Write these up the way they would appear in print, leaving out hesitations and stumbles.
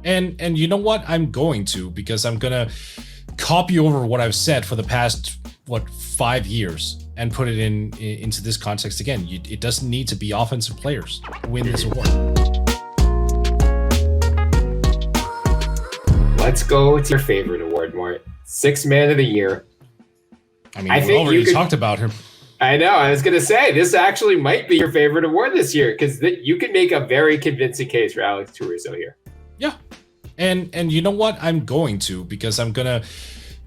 And you know what? I'm going to, because I'm gonna copy over what I've said for the past 5 years and put it into this context again. It doesn't need to be offensive players to win this award. Let's go to your favorite award, Mort. Sixth Man of the Year. I mean, we already talked about him. I know. I was going to say, this actually might be your favorite award this year, because you can make a very convincing case for Alex Caruso here. Yeah. And you know what? I'm going to, because I'm going to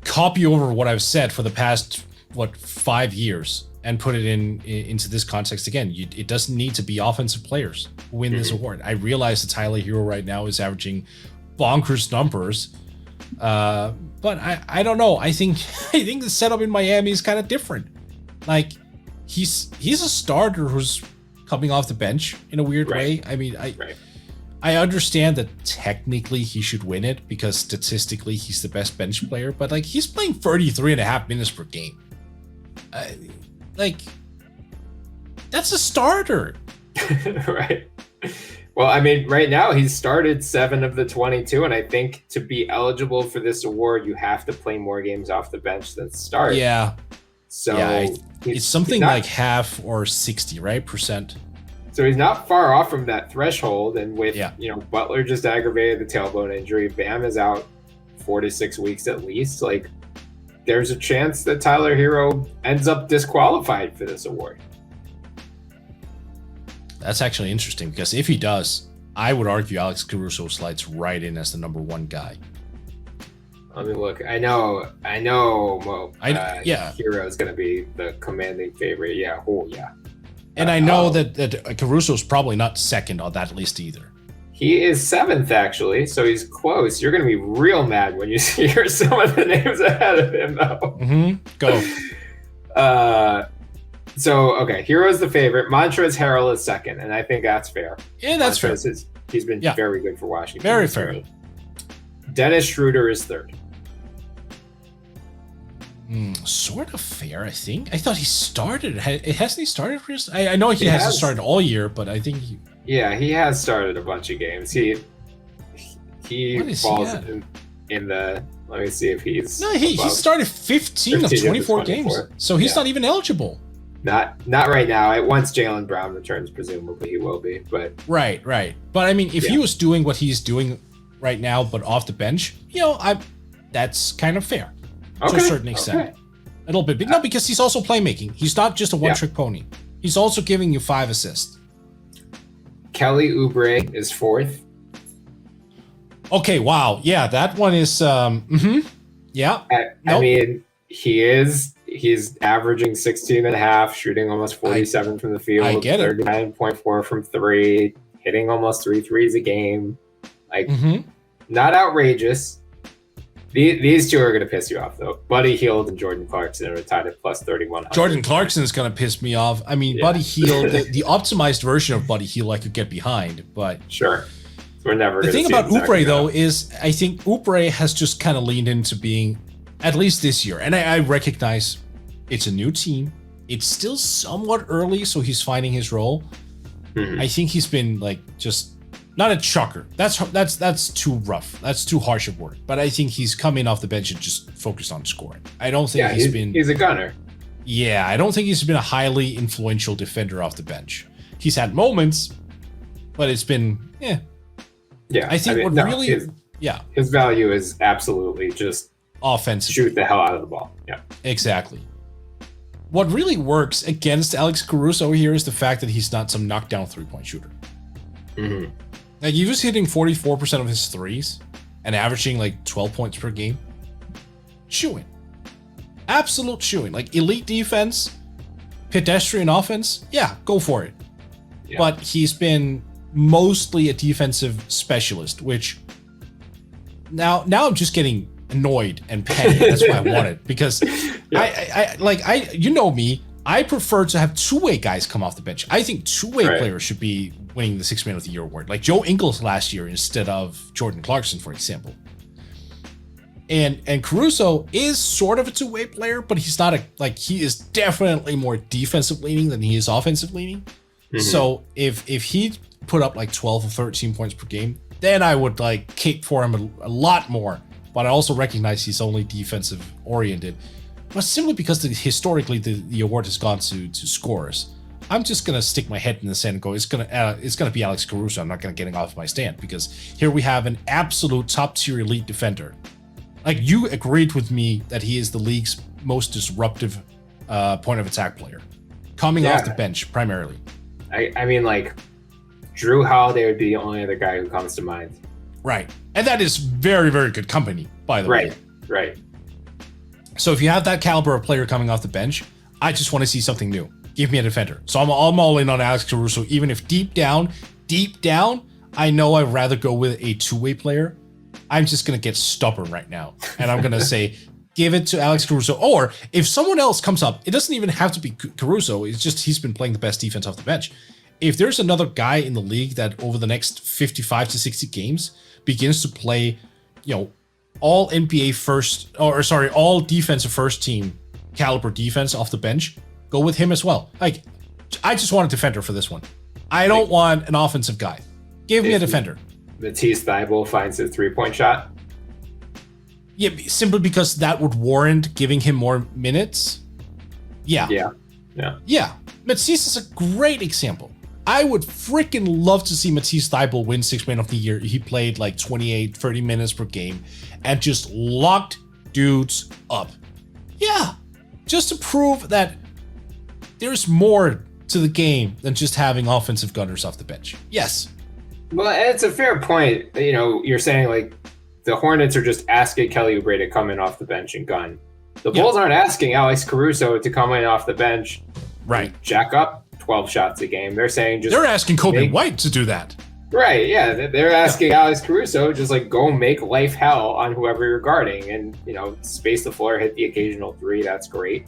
copy over what I've said for the past, 5 years and put it into this context again. It doesn't need to be offensive players who win this award. I realize that Tyler Herro right now is averaging bonkers numbers. But I don't know. I think the setup in Miami is kind of different. Like, he's a starter who's coming off the bench in a weird way. I mean, I understand that technically he should win it because statistically he's the best bench player, but like, he's playing 33.5 minutes per game. Like, that's a starter. Right. Well, I mean, right now he's started 7 of the 22, and I think to be eligible for this award, you have to play more games off the bench than start. Yeah. So yeah, it's something like half or 60, right? %. So he's not far off from that threshold. And with, Butler just aggravated the tailbone injury. Bam is out 4 to 6 weeks at least. Like, there's a chance that Tyler Herro ends up disqualified for this award. That's actually interesting, because if he does, I would argue Alex Caruso slides right in as the number 1 guy. I mean, look, I know. Herro is going to be the commanding favorite. Yeah. Oh, yeah. And I know that Caruso is probably not second on that list either. He is 7th, actually, so he's close. You're going to be real mad when you hear some of the names ahead of him, though. Go. So, okay, Herro's the favorite. Montrezl Harrell is second, and I think that's fair. Yeah, that's fair. He's been very good for Washington. Very fair. Dennis Schroeder is third. Sort of fair, I think. I thought he started. Hasn't he started? I know he hasn't started all year, but I think he... Yeah, he has started a bunch of games. He falls in the... Let me see if he's... No, he started 15 of 24 games, so he's not even eligible. Not right now. Once Jaylen Brown returns, presumably he will be. But right. But I mean, if he was doing what he's doing right now, but off the bench, that's kind of fair to a certain extent. A little bit, no, because he's also playmaking. He's not just a one-trick pony. He's also giving you 5 assists. Kelly Oubre is 4th. Okay, wow, yeah, that one is. Yeah. I mean, he's averaging 16.5, shooting almost 47 from the field. I get it. 39.4 from 3, hitting almost 3 threes a game. Like, not outrageous. These two are going to piss you off, though. Buddy Hield and Jordan Clarkson are tied at plus 3,100. Jordan Clarkson is going to piss me off. I mean, Buddy Hield, the optimized version of Buddy Hield I could get behind, but... Sure. We're never the thing about Oubre, though, is I think Oubre has just kind of leaned into being, at least this year, and I recognize it's a new team. It's still somewhat early, so he's finding his role. I think he's been, like, just... Not a chucker. That's too rough. That's too harsh a word. But I think he's coming off the bench and just focused on scoring. I don't think he's a gunner. Yeah, I don't think he's been a highly influential defender off the bench. He's had moments, but it's been Yeah, I think his value is absolutely just offensive. Shoot the hell out of the ball. Yeah, exactly. What really works against Alex Caruso here is the fact that he's not some knockdown 3-point shooter. Like, he was hitting 44% of his threes and averaging like 12 points per game. Chewing. Absolute chewing. Like, elite defense, pedestrian offense, yeah, go for it. Yeah. But he's been mostly a defensive specialist, which now I'm just getting annoyed and petty. That's why I want it, because I you know me, I prefer to have two-way guys come off the bench. I think two-way players should be winning the Sixth Man of the Year award, like Joe Ingles last year instead of Jordan Clarkson, for example. And Caruso is sort of a two-way player, but he's not he is definitely more defensive leaning than he is offensive leaning. So if he put up like 12 or 13 points per game, then I would like kick for him a lot more. But I also recognize he's only defensive oriented. But simply because historically the award has gone to scorers, I'm just gonna stick my head in the sand and go, it's gonna be Alex Caruso. I'm not gonna get off my stand, because here we have an absolute top tier elite defender. Like, you agreed with me that he is the league's most disruptive point of attack player, coming off the bench primarily. I mean, like, Drew Holiday would be the only other guy who comes to mind. Right, and that is very, very good company, by the way. Right. So if you have that caliber of player coming off the bench, I just want to see something new. Give me a defender. So I'm all in on Alex Caruso, even if deep down, I know I'd rather go with a two-way player. I'm just going to get stubborn right now. And I'm going to say, give it to Alex Caruso. Or if someone else comes up, it doesn't even have to be Caruso. It's just he's been playing the best defense off the bench. If there's another guy in the league that over the next 55 to 60 games begins to play, all NBA all defensive first team caliber defense off the bench, go with him as well. Like, I just want a defender for this one. I don't want an offensive guy. Give me a defender. Matisse Thybulle finds a 3-point shot. Yeah, simply because that would warrant giving him more minutes. Yeah. Matisse is a great example. I would freaking love to see Matisse Thybulle win Sixth Man of the Year. He played like 28, 30 minutes per game and just locked dudes up. Yeah, just to prove that there's more to the game than just having offensive gunners off the bench. Yes. Well, it's a fair point. You're saying like the Hornets are just asking Kelly Oubre to come in off the bench and gun. The Bulls aren't asking Alex Caruso to come in off the bench, right? Jack up 12 shots a game. They're saying they're asking Kobe White to do that. Right, yeah. They're asking Alex Caruso just like go make life hell on whoever you're guarding and, space the floor, hit the occasional three. That's great.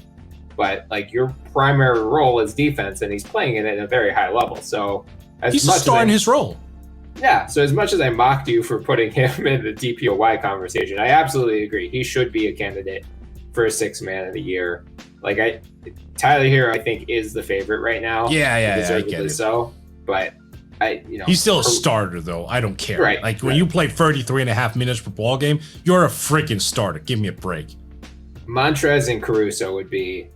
But like your primary role is defense, and he's playing it at a very high level. So he's a star in his role. Yeah. So as much as I mocked you for putting him in the DPOY conversation, I absolutely agree. He should be a candidate for a Sixth Man of the Year. Like Tyler Herro, I think, is the favorite right now. Yeah, I get it. So, but he's still a starter though. I don't care. Right. Like when you play 33.5 minutes per ball game, you're a freaking starter. Give me a break. Montrez and Caruso would be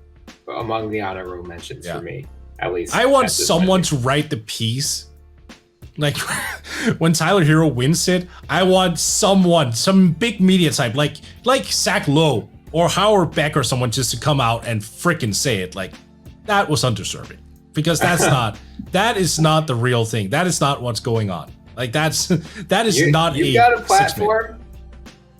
among the honorable mentions for me, at least. I want someone to write the piece. Like when Tyler Herro wins it, I want some big media type, like Zach Lowe or Howard Beck or someone, just to come out and freaking say it. Like, that was undeserving, because that is not the real thing. That is not what's going on. Like that is not you got a platform.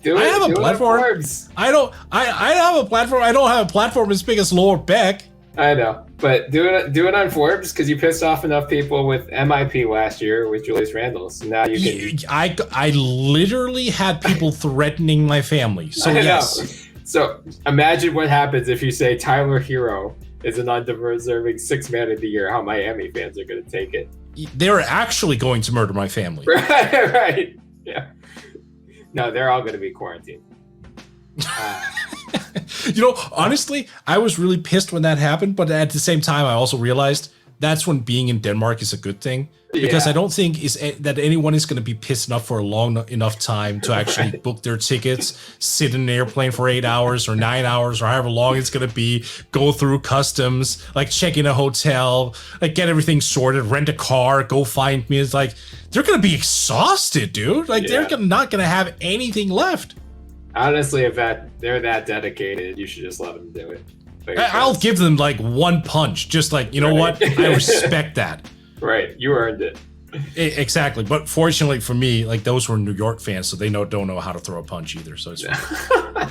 I have a platform. I have a platform. I don't have a platform as big as Lower Beck. I know, but do it on Forbes, because you pissed off enough people with MIP last year with Julius Randle. So now you can. I literally had people threatening my family. So yes. So imagine what happens if you say Tyler Herro is an undeserving Sixth Man of the Year. How Miami fans are going to take it? They're actually going to murder my family. Right. Yeah. No, they're all going to be quarantined. Honestly, I was really pissed when that happened, but at the same time, I also realized that's when being in Denmark is a good thing, because I don't think that anyone is going to be pissed enough for a long enough time to actually book their tickets, sit in an airplane for 8 hours or 9 hours or however long it's going to be, go through customs, like check in a hotel, like get everything sorted, rent a car, go find me. It's like, they're going to be exhausted, dude. Like they're not going to have anything left. Honestly, if they're that dedicated, you should just let them do it. I'll give them like one punch, just like, what? I respect that. Right, you earned it. Exactly, but fortunately for me, like those were New York fans, so they don't know how to throw a punch either. So it's fine.